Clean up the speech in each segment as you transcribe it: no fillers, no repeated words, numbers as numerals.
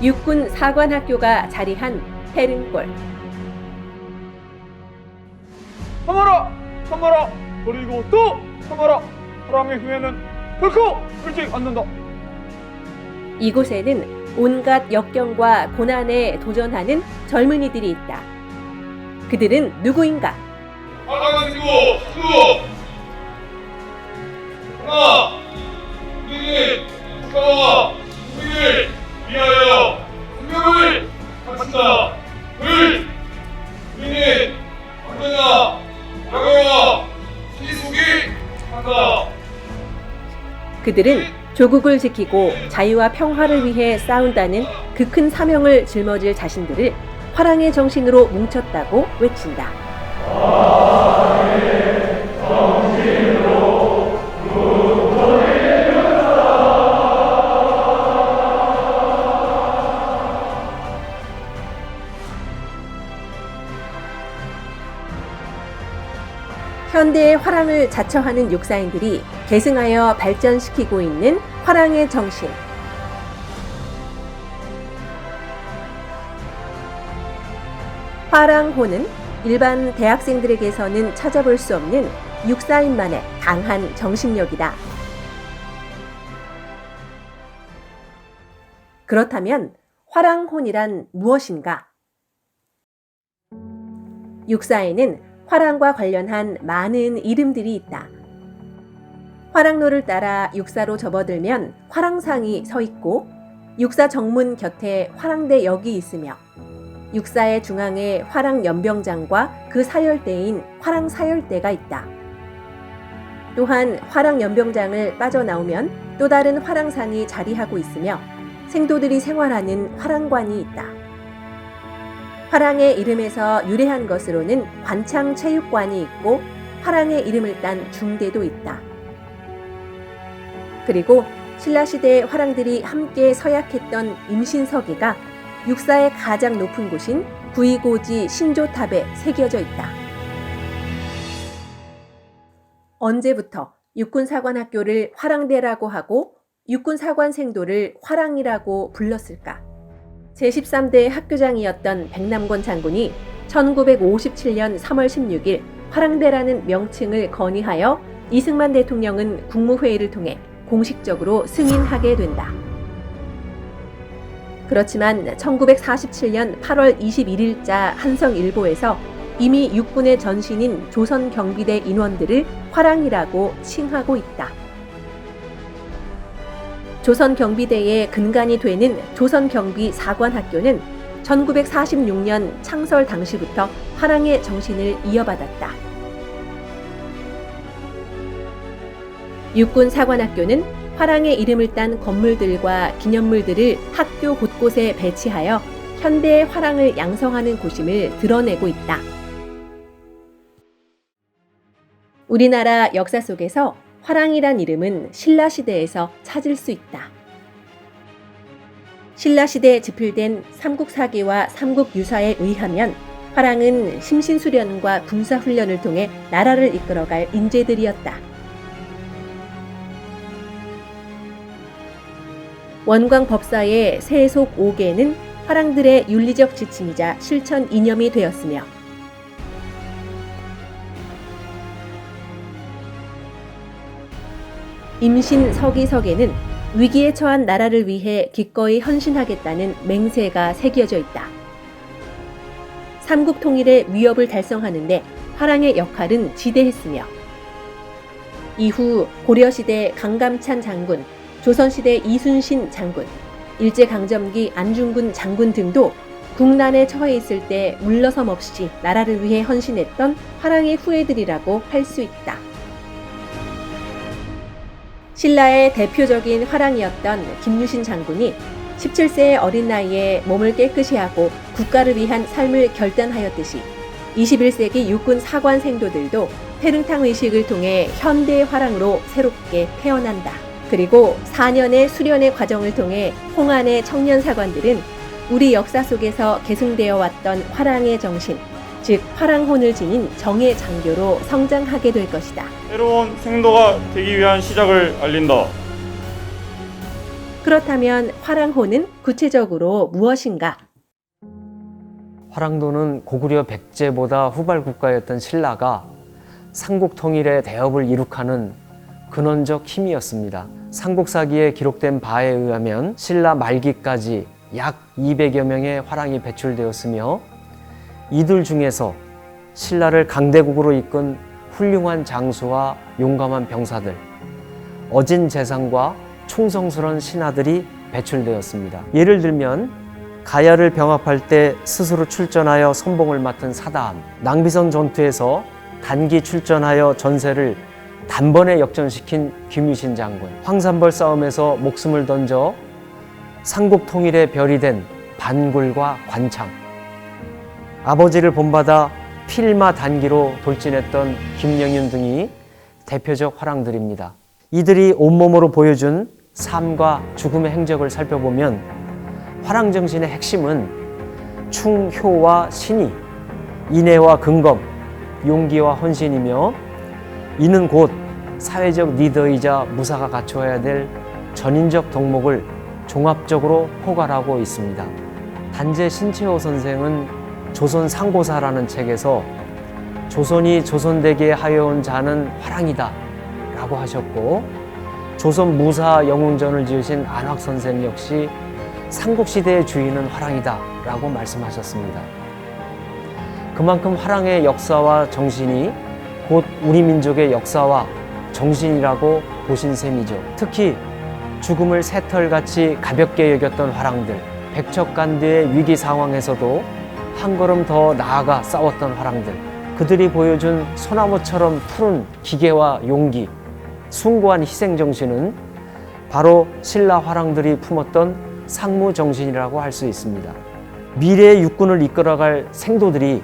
육군 사관학교가 자리한 페른골. 참아라! 참아라! 그리고 또 참아라! 사랑의 후회는 결코 풀지 않는다. 이곳에는 온갖 역경과 고난에 도전하는 젊은이들이 있다. 그들은 누구인가? 사랑의 친구! 하나! 우리는 국가와 국민을 위하여 생명을 바친다. 둘! 우리는 언제나 명예와 시속이 한다. 그들은 조국을 지키고 자유와 평화를 위해 싸운다는 그 큰 사명을 짊어질 자신들을 화랑의 정신으로 뭉쳤다고 외친다. 현대의 화랑을 자처하는 육사인들이 계승하여 발전시키고 있는 화랑의 정신. 화랑호는 일반 대학생들에게서는 찾아볼 수 없는 육사인만의 강한 정신력이다. 그렇다면 화랑혼이란 무엇인가? 육사에는 화랑과 관련한 많은 이름들이 있다. 화랑로를 따라 육사로 접어들면 화랑상이 서 있고 육사 정문 곁에 화랑대역이 있으며 육사의 중앙에 화랑연병장과 그 사열대인 화랑사열대가 있다. 또한 화랑연병장을 빠져나오면 또 다른 화랑상이 자리하고 있으며 생도들이 생활하는 화랑관이 있다. 화랑의 이름에서 유래한 것으로는 관창체육관이 있고 화랑의 이름을 딴 중대도 있다. 그리고 신라시대 화랑들이 함께 서약했던 임신서기가 육사의 가장 높은 곳인 구이고지 신조탑에 새겨져 있다. 언제부터 육군사관학교를 화랑대라고 하고 육군사관생도를 화랑이라고 불렀을까? 제13대 학교장이었던 백남권 장군이 1957년 3월 16일 화랑대라는 명칭을 건의하여 이승만 대통령은 국무회의를 통해 공식적으로 승인하게 된다. 그렇지만 1947년 8월 21일자 한성일보에서 이미 육군의 전신인 조선경비대 인원들을 화랑이라고 칭하고 있다. 조선경비대의 근간이 되는 조선경비사관학교는 1946년 창설 당시부터 화랑의 정신을 이어받았다. 육군사관학교는 화랑의 이름을 딴 건물들과 기념물들을 학교 곳곳에 배치하여 현대의 화랑을 양성하는 곳임을 드러내고 있다. 우리나라 역사 속에서 화랑이란 이름은 신라시대에서 찾을 수 있다. 신라시대에 집필된 삼국사기와 삼국유사에 의하면 화랑은 심신수련과 군사훈련을 통해 나라를 이끌어갈 인재들이었다. 원광법사의 세속 5계는 화랑들의 윤리적 지침이자 실천 이념이 되었으며 임신서기석에는 위기에 처한 나라를 위해 기꺼이 헌신하겠다는 맹세가 새겨져 있다. 삼국통일의 위협을 달성하는 데 화랑의 역할은 지대했으며 이후 고려시대 강감찬 장군, 조선시대 이순신 장군, 일제강점기 안중근 장군 등도 국난에 처해 있을 때 물러섬 없이 나라를 위해 헌신했던 화랑의 후예들이라고 할 수 있다. 신라의 대표적인 화랑이었던 김유신 장군이 17세의 어린 나이에 몸을 깨끗이 하고 국가를 위한 삶을 결단하였듯이 21세기 육군 사관 생도들도 페릉탕 의식을 통해 현대의 화랑으로 새롭게 태어난다. 그리고 4년의 수련의 과정을 통해 홍안의 청년 사관들은 우리 역사 속에서 계승되어 왔던 화랑의 정신, 즉 화랑혼을 지닌 정의 장교로 성장하게 될 것이다. 새로운 생도가 되기 위한 시작을 알린다. 그렇다면 화랑호는 구체적으로 무엇인가? 화랑도는 고구려 백제보다 후발 국가였던 신라가 삼국 통일의 대업을 이룩하는 근원적 힘이었습니다. 삼국사기에 기록된 바에 의하면 신라 말기까지 약 200여 명의 화랑이 배출되었으며 이들 중에서 신라를 강대국으로 이끈 훌륭한 장수와 용감한 병사들, 어진 재상과 충성스러운 신하들이 배출되었습니다. 예를 들면 가야를 병합할 때 스스로 출전하여 선봉을 맡은 사다함, 낭비선 전투에서 단기 출전하여 전세를 단번에 역전시킨 김유신 장군, 황산벌 싸움에서 목숨을 던져 삼국 통일의 별이 된 반굴과 관창, 아버지를 본받아 필마 단기로 돌진했던 김영윤 등이 대표적 화랑들입니다. 이들이 온몸으로 보여준 삶과 죽음의 행적을 살펴보면 화랑 정신의 핵심은 충효와 신의, 인애와 근검, 용기와 헌신이며 이는 곧 사회적 리더이자 무사가 갖추어야 될 전인적 덕목을 종합적으로 포괄하고 있습니다. 단재 신채호 선생은 조선 상고사라는 책에서 조선이 조선대계에 하여온 자는 화랑이다 라고 하셨고, 조선 무사 영웅전을 지으신 안학 선생 역시 삼국시대의 주인은 화랑이다 라고 말씀하셨습니다. 그만큼 화랑의 역사와 정신이 곧 우리 민족의 역사와 정신이라고 보신 셈이죠. 특히 죽음을 새털같이 가볍게 여겼던 화랑들, 백척간두의 위기 상황에서도 한 걸음 더 나아가 싸웠던 화랑들, 그들이 보여준 소나무처럼 푸른 기계와 용기, 숭고한 희생정신은 바로 신라 화랑들이 품었던 상무정신이라고 할 수 있습니다. 미래의 육군을 이끌어갈 생도들이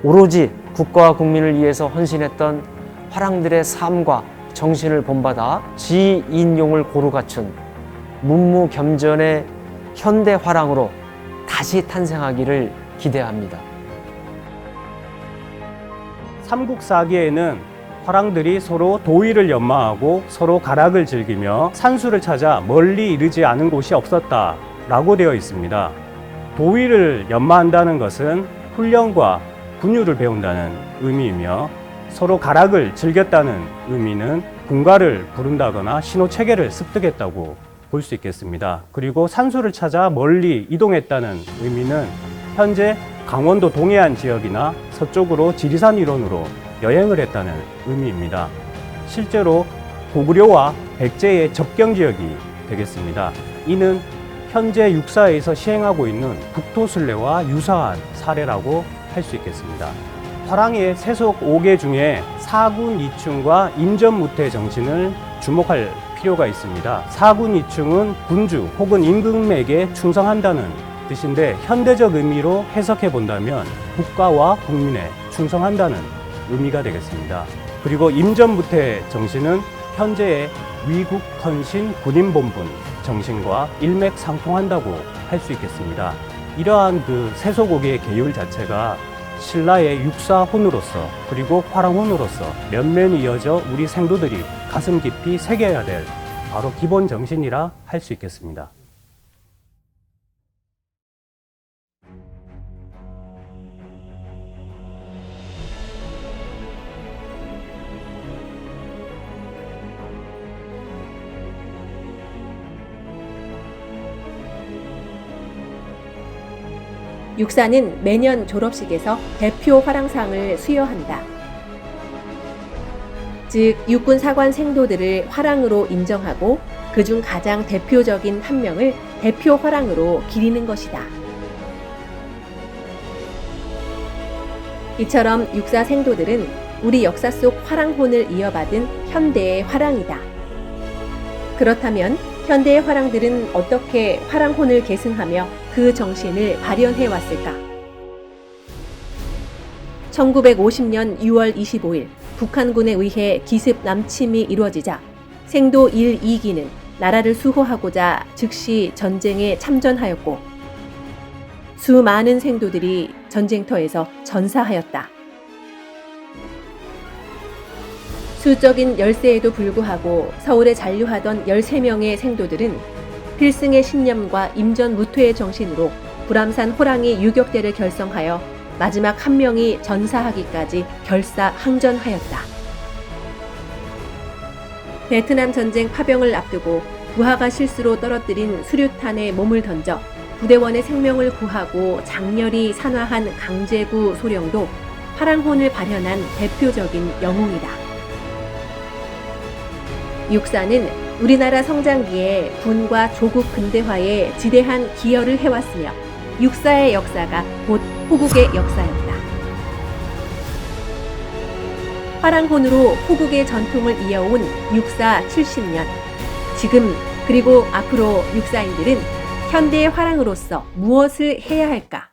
오로지 국가와 국민을 위해서 헌신했던 화랑들의 삶과 정신을 본받아 지인용을 고루 갖춘 문무겸전의 현대 화랑으로 다시 탄생하기를 기대합니다. 삼국사기에는 화랑들이 서로 도의를 연마하고 서로 가락을 즐기며 산수를 찾아 멀리 이르지 않은 곳이 없었다라고 되어 있습니다. 도의를 연마한다는 것은 훈련과 군유를 배운다는 의미이며, 서로 가락을 즐겼다는 의미는 군가를 부른다거나 신호체계를 습득했다고 볼 수 있겠습니다. 그리고 산수를 찾아 멀리 이동했다는 의미는 현재 강원도 동해안 지역이나 서쪽으로 지리산 일원으로 여행을 했다는 의미입니다. 실제로 고구려와 백제의 접경 지역이 되겠습니다. 이는 현재 육사에서 시행하고 있는 국토순례와 유사한 사례라고 할 수 있겠습니다. 화랑의 세속 5개 중에 사군이충과 임전무태 정신을 주목할 필요가 있습니다. 사군이충은 군주 혹은 임금에게 충성한다는 뜻인데, 현대적 의미로 해석해 본다면 국가와 국민에 충성한다는 의미가 되겠습니다. 그리고 임전무태 정신은 현재의 위국 헌신 군인본분 정신과 일맥상통한다고 할 수 있겠습니다. 이러한 세속옥의 계율 자체가 신라의 육사훈으로서 그리고 화랑훈으로서 면면이 이어져 우리 생도들이 가슴 깊이 새겨야 될 바로 기본 정신이라 할 수 있겠습니다. 육사는 매년 졸업식에서 대표 화랑상을 수여한다. 즉 육군 사관 생도들을 화랑으로 인정하고 그중 가장 대표적인 한 명을 대표 화랑으로 기리는 것이다. 이처럼 육사 생도들은 우리 역사 속 화랑혼을 이어받은 현대의 화랑이다. 그렇다면 현대의 화랑들은 어떻게 화랑혼을 계승하며 그 정신을 발현해 왔을까? 1950년 6월 25일 북한군에 의해 기습 남침이 이루어지자 생도 1, 2기는 나라를 수호하고자 즉시 전쟁에 참전하였고, 수많은 생도들이 전쟁터에서 전사하였다. 수적인 열세에도 불구하고 서울에 잔류하던 13명의 생도들은 필승의 신념과 임전무퇴의 정신으로 불암산 호랑이 유격대를 결성하여 마지막 한 명이 전사하기까지 결사항전하였다. 베트남 전쟁 파병을 앞두고 부하가 실수로 떨어뜨린 수류탄에 몸을 던져 부대원의 생명을 구하고 장렬히 산화한 강제구 소령도 화랑혼을 발현한 대표적인 영웅이다. 육사는 우리나라 성장기에 군과 조국 근대화에 지대한 기여를 해왔으며 육사의 역사가 곧 호국의 역사였다. 화랑혼으로 호국의 전통을 이어온 육사 70년. 지금 그리고 앞으로 육사인들은 현대의 화랑으로서 무엇을 해야 할까?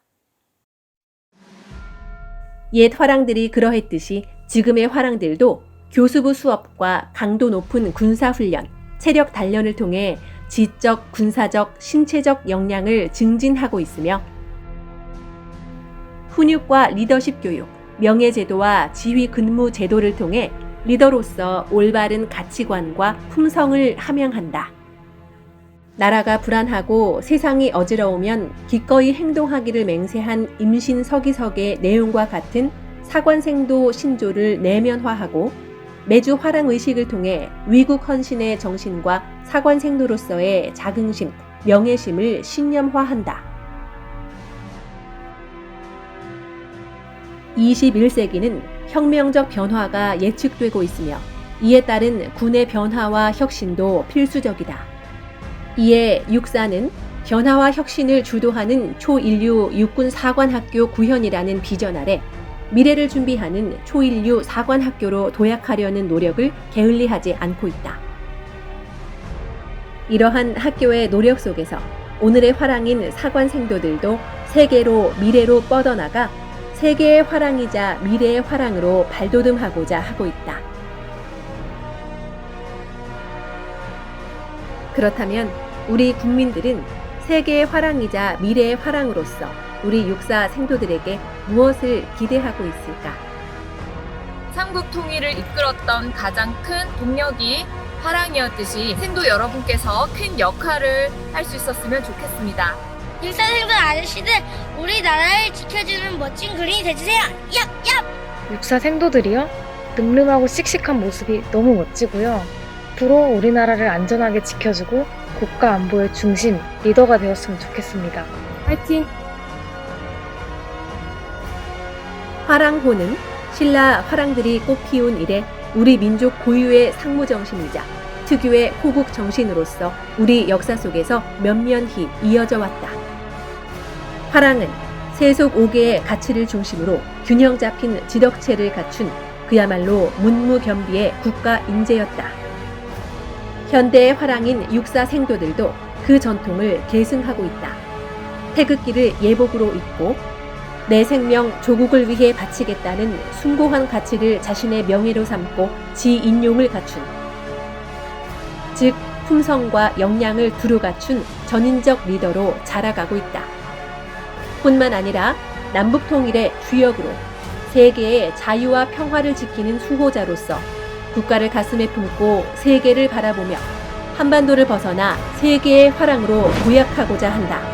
옛 화랑들이 그러했듯이 지금의 화랑들도 교수부 수업과 강도 높은 군사훈련, 체력 단련을 통해 지적, 군사적, 신체적 역량을 증진하고 있으며 훈육과 리더십 교육, 명예제도와 지휘 근무 제도를 통해 리더로서 올바른 가치관과 품성을 함양한다. 나라가 불안하고 세상이 어지러우면 기꺼이 행동하기를 맹세한 임신 서기석의 내용과 같은 사관생도 신조를 내면화하고 매주 화랑의식을 통해 위국 헌신의 정신과 사관생도로서의 자긍심, 명예심을 신념화한다. 21세기는 혁명적 변화가 예측되고 있으며 이에 따른 군의 변화와 혁신도 필수적이다. 이에 육사는 변화와 혁신을 주도하는 초인류 육군사관학교 구현이라는 비전 아래 미래를 준비하는 초인류 사관학교로 도약하려는 노력을 게을리하지 않고 있다. 이러한 학교의 노력 속에서 오늘의 화랑인 사관생도들도 세계로 미래로 뻗어나가 세계의 화랑이자 미래의 화랑으로 발돋움하고자 하고 있다. 그렇다면 우리 국민들은 세계의 화랑이자 미래의 화랑으로서 우리 육사 생도들에게 무엇을 기대하고 있을까? 삼국 통일을 이끌었던 가장 큰 동력이 화랑이었듯이 생도 여러분께서 큰 역할을 할 수 있었으면 좋겠습니다. 육사생들 아저씨들 우리나라를 지켜주는 멋진 그림이 되주세요. 얍얍! 육사 생도들이요? 늠름하고 씩씩한 모습이 너무 멋지고요. 앞으로 우리나라를 안전하게 지켜주고 국가 안보의 중심, 리더가 되었으면 좋겠습니다. 화이팅! 화랑호는 신라 화랑들이 꽃피운 이래 우리 민족 고유의 상무정신이자 특유의 호국 정신으로서 우리 역사 속에서 면면히 이어져 왔다. 화랑은 세속 5개의 가치를 중심으로 균형 잡힌 지덕체를 갖춘 그야말로 문무겸비의 국가 인재였다. 현대의 화랑인 육사 생도들도 그 전통을 계승하고 있다. 태극기를 예복으로 입고 내 생명 조국을 위해 바치겠다는 숭고한 가치를 자신의 명예로 삼고 지인용을 갖춘, 즉 품성과 역량을 두루 갖춘 전인적 리더로 자라가고 있다. 뿐만 아니라 남북통일의 주역으로 세계의 자유와 평화를 지키는 수호자로서 국가를 가슴에 품고 세계를 바라보며 한반도를 벗어나 세계의 화랑으로 도약하고자 한다.